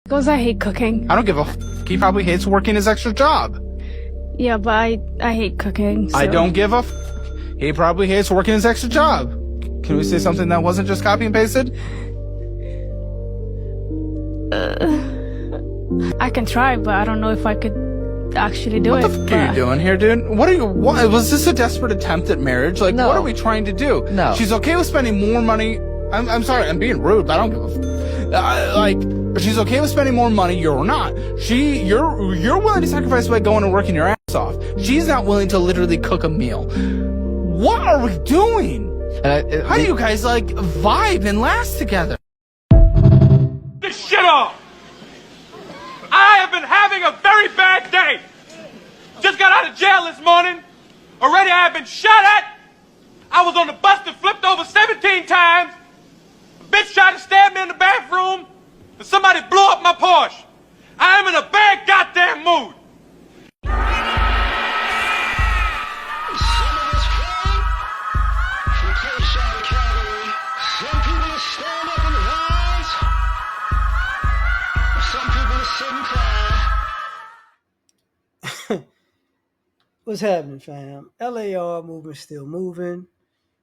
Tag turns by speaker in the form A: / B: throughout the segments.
A: Because I hate cooking.
B: I don't give a f. He probably hates working his extra job.
A: Yeah, but I hate cooking. So.
B: I don't give a f. He probably hates working his extra job. Can we say something that wasn't just copy and pasted?
A: I can try, but I don't know if I could actually do
B: What
A: it.
B: the f are you doing here, dude? What was this a desperate attempt at marriage? Like,
C: No.
B: what are we trying to do?
C: No.
B: She's okay with spending more money. I'm sorry, I'm being rude, but I don't give a f. Like, she's okay with spending more money. You're not. You're willing to sacrifice by going and working your ass off. She's not willing to literally cook a meal. What are we doing? How do you guys like vibe and last together?
D: This shit off! I have been having a very bad day. Just got out of jail this morning. Already I have been shot at. I was on the bus that flipped over 17 times. A bitch tried to stab me in the bathroom. And somebody blew up my Porsche. I am in a bad goddamn mood.
E: Some of us came from close out cavalry. Some people stand up and rise. Some people sit and cry.
F: What's happening, fam? L.A.R. movement still moving.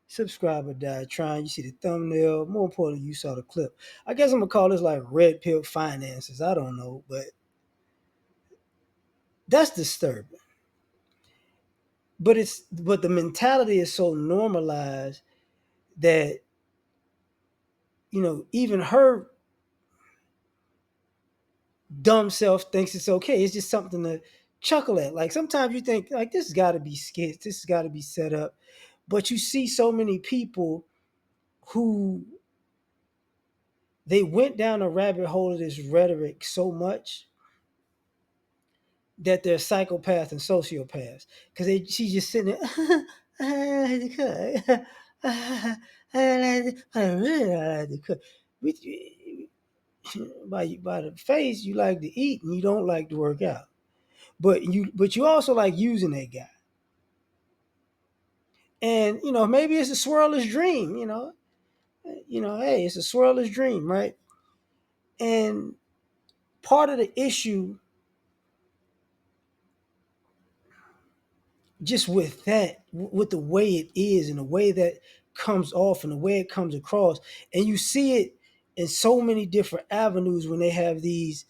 F: Subscribe or die trying. You see the thumbnail. More importantly, you saw the clip. I guess I'm gonna call this like red pill finances. I don't know, but that's disturbing. But the mentality is so normalized that even her dumb self thinks it's okay. It's just something to chuckle at. Like sometimes you think like this has got to be skits. This has got to be set up. But you see so many people who they went down a rabbit hole of this rhetoric so much that they're psychopaths and sociopaths because she's just sitting there. I like to cook. I really like to cook. By the face, you like to eat and you don't like to work out, but you also like using that guy. And maybe it's a swirler's dream. Hey, it's a swirler's dream, right? And part of the issue just with that, with the way it is and the way that comes off and the way it comes across, and you see it in so many different avenues when they have these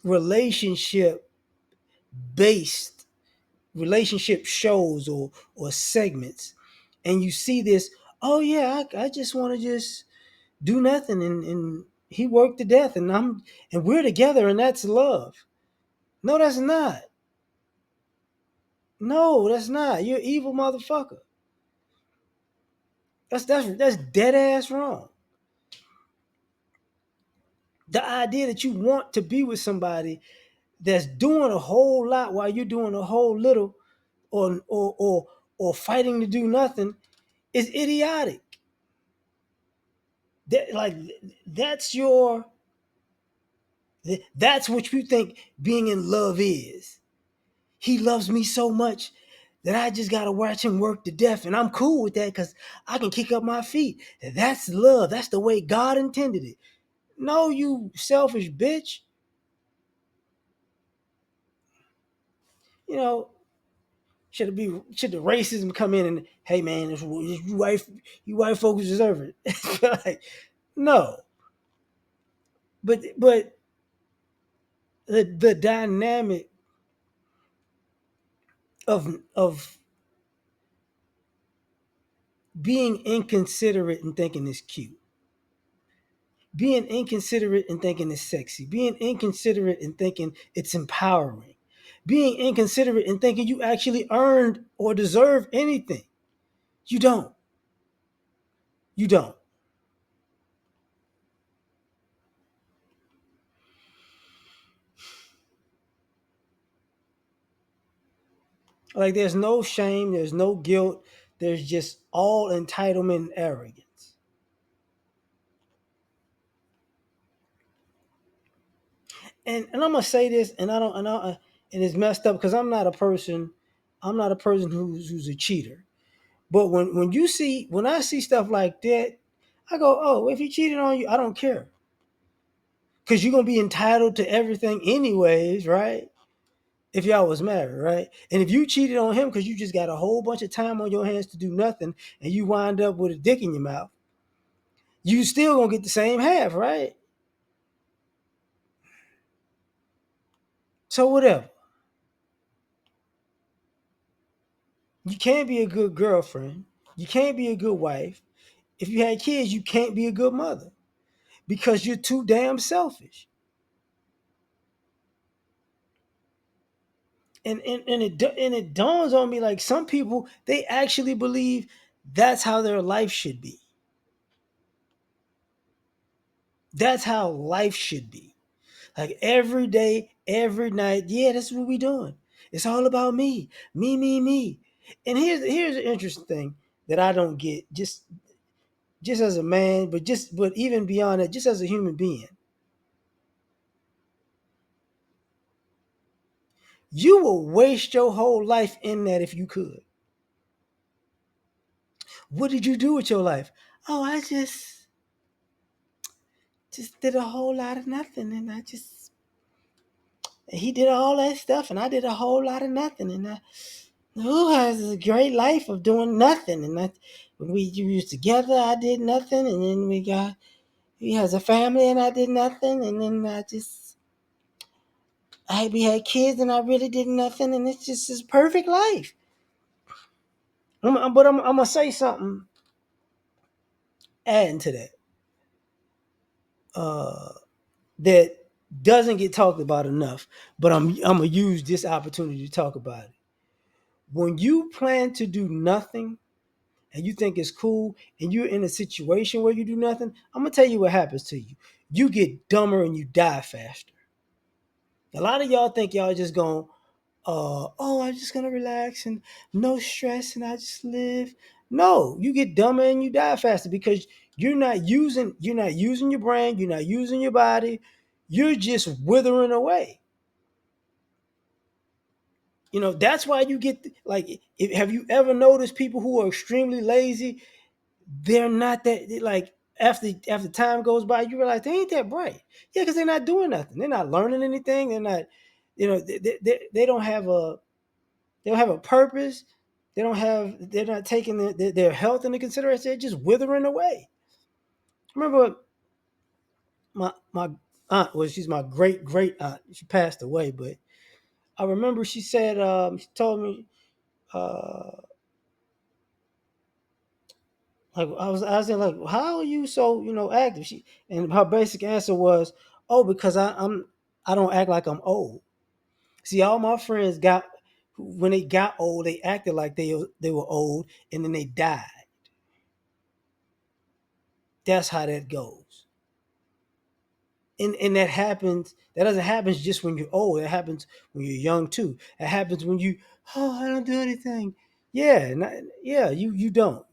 F: relationship based relationship shows or segments, and you see this. Oh yeah, I just want to just do nothing, and he worked to death, and we're together, and that's love. No, that's not. No, that's not. You're an evil motherfucker. That's dead ass wrong. The idea that you want to be with somebody that's doing a whole lot while you're doing a whole little, or fighting to do nothing, is idiotic. That's what you think being in love is. He loves me so much that I just gotta watch him work to death, and I'm cool with that because I can kick up my feet. That's love. That's the way God intended it. No, you selfish bitch. Should the racism come in and, hey man, you white folks deserve it. Like, no. But the dynamic of being inconsiderate and thinking it's cute, being inconsiderate and thinking it's sexy, being inconsiderate and thinking it's empowering, being inconsiderate and thinking you actually earned or deserve anything. You don't. You don't. Like, there's no shame, there's no guilt, there's just all entitlement and arrogance. And I'm gonna say this, and and it's messed up because I'm not a person who's a cheater. But when I see stuff like that, I go, oh, if he cheated on you, I don't care. Because you're gonna be entitled to everything anyways, right? If y'all was married, right? And if you cheated on him because you just got a whole bunch of time on your hands to do nothing and you wind up with a dick in your mouth, you still gonna get the same half, right? So whatever. You can't be a good girlfriend. You can't be a good wife. If you had kids, you can't be a good mother because you're too damn selfish. And it dawns on me like some people they actually believe that's how their life should be. That's how life should be. Like every day, every night, yeah, that's what we doing. It's all about me, me. And here's an interesting thing that I don't get, just as a man, but even beyond that, just as a human being. You will waste your whole life in that if you could. What did you do with your life? Oh, I just did a whole lot of nothing, and he did all that stuff, and I did a whole lot of nothing, and who has a great life of doing nothing, and when we was together, I did nothing, and then he has a family, and I did nothing, and then we had kids, and I really did nothing, and it's just his perfect life. But I'm gonna say something adding to that. Uh, that doesn't get talked about enough, but I'm gonna use this opportunity to talk about it. When you plan to do nothing and you think it's cool and you're in a situation where you do nothing, I'm gonna tell you what happens to you. You get dumber and you die faster. A lot of y'all think y'all just gonna oh, I'm just gonna relax and no stress and I just live. No, you get dumber and you die faster because you're not using your brain, you're not using your body, you're just withering away. That's why you get like have you ever noticed people who are extremely lazy? They're not that like after time goes by, you realize they ain't that bright. Yeah, because they're not doing nothing. They're not learning anything. They're not, they don't have a purpose. They're not taking their health into consideration. They're just withering away. I remember my aunt, well, she's my great aunt. She passed away, but I remember she said, she told me, uh, like I was there like, how are you so active? And her basic answer was, oh, because I don't act like I'm old. See, all my friends when they got old, they acted like they were old, and then they died. That's how that goes. And that happens. That doesn't happen just when you're old. It happens when you're young too. It happens when I don't do anything. Yeah, yeah, you don't.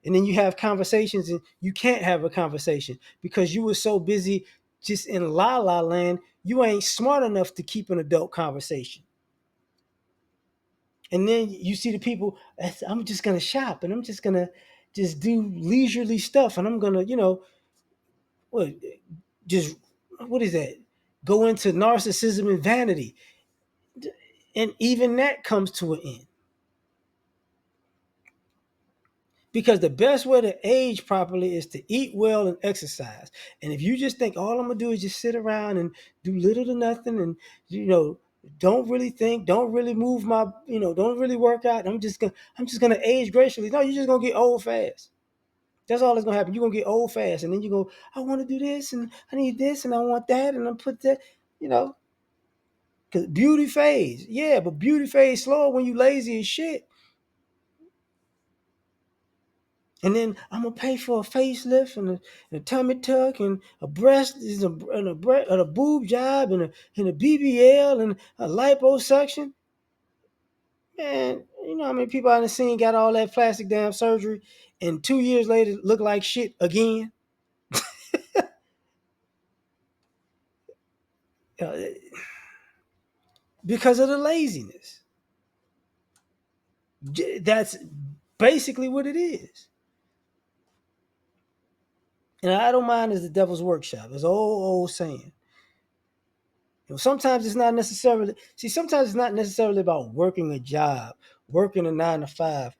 F: And then you have conversations, and you can't have a conversation because you were so busy just in la la land. You ain't smart enough to keep an adult conversation. And then you see the people. I'm just gonna shop, and I'm just gonna just do leisurely stuff, and I'm gonna what just what is that? Go into narcissism and vanity. And even that comes to an end. Because the best way to age properly is to eat well and exercise. And if you just think all I'm gonna do is just sit around and do little to nothing and don't really think, don't really move don't really work out, I'm just gonna age gracefully. No, you're just gonna get old fast. That's all that's gonna happen. You're gonna get old fast, and then you go, I want to do this, and I need this, and I want that, and I put that, you know, because beauty fades. Yeah, but beauty fades slower when you lazy as shit. And then I'm gonna pay for a facelift and a tummy tuck and a breast and a boob job and a BBL and a liposuction. Man, you know how many people on the scene got all that plastic damn surgery and 2 years later look like shit again? Uh, because of the laziness. That's basically what it is. And I don't mind is the devil's workshop. It's old saying. Sometimes it's not necessarily sometimes it's not necessarily about working a job, working a 9 to 5,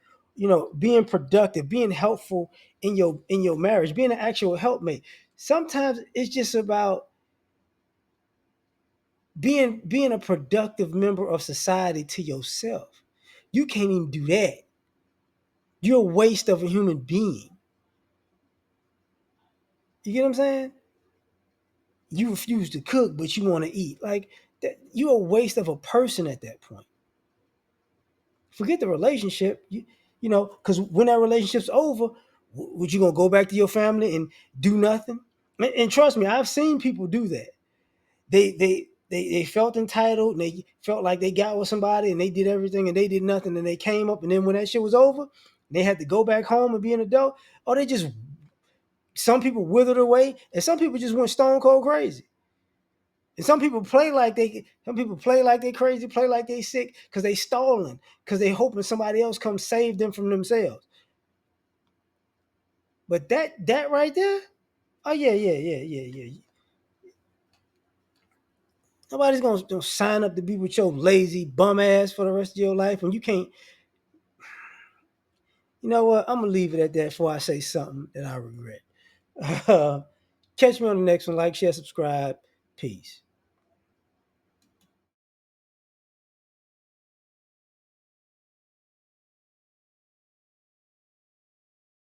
F: being productive, being helpful in your marriage, being an actual helpmate. Sometimes it's just about being a productive member of society to yourself. You can't even do that. You're a waste of a human being. You get what I'm saying? You refuse to cook, but you want to eat. Like that, you're a waste of a person at that point. Forget the relationship. Because when that relationship's over, would you gonna go back to your family and do nothing? And trust me, I've seen people do that. They felt entitled and they felt like they got with somebody and they did everything and they did nothing and they came up and then when that shit was over, they had to go back home and be an adult. Or they just some people withered away and some people just went stone cold crazy. And some people play like they crazy, play like they sick because they stalling, because they hoping somebody else come save them from themselves. But that right there, oh yeah. Nobody's gonna sign up to be with your lazy bum ass for the rest of your life, and you can't. You know what? I'm gonna leave it at that before I say something that I regret. Catch me on the next one. Like, share, subscribe. Peace.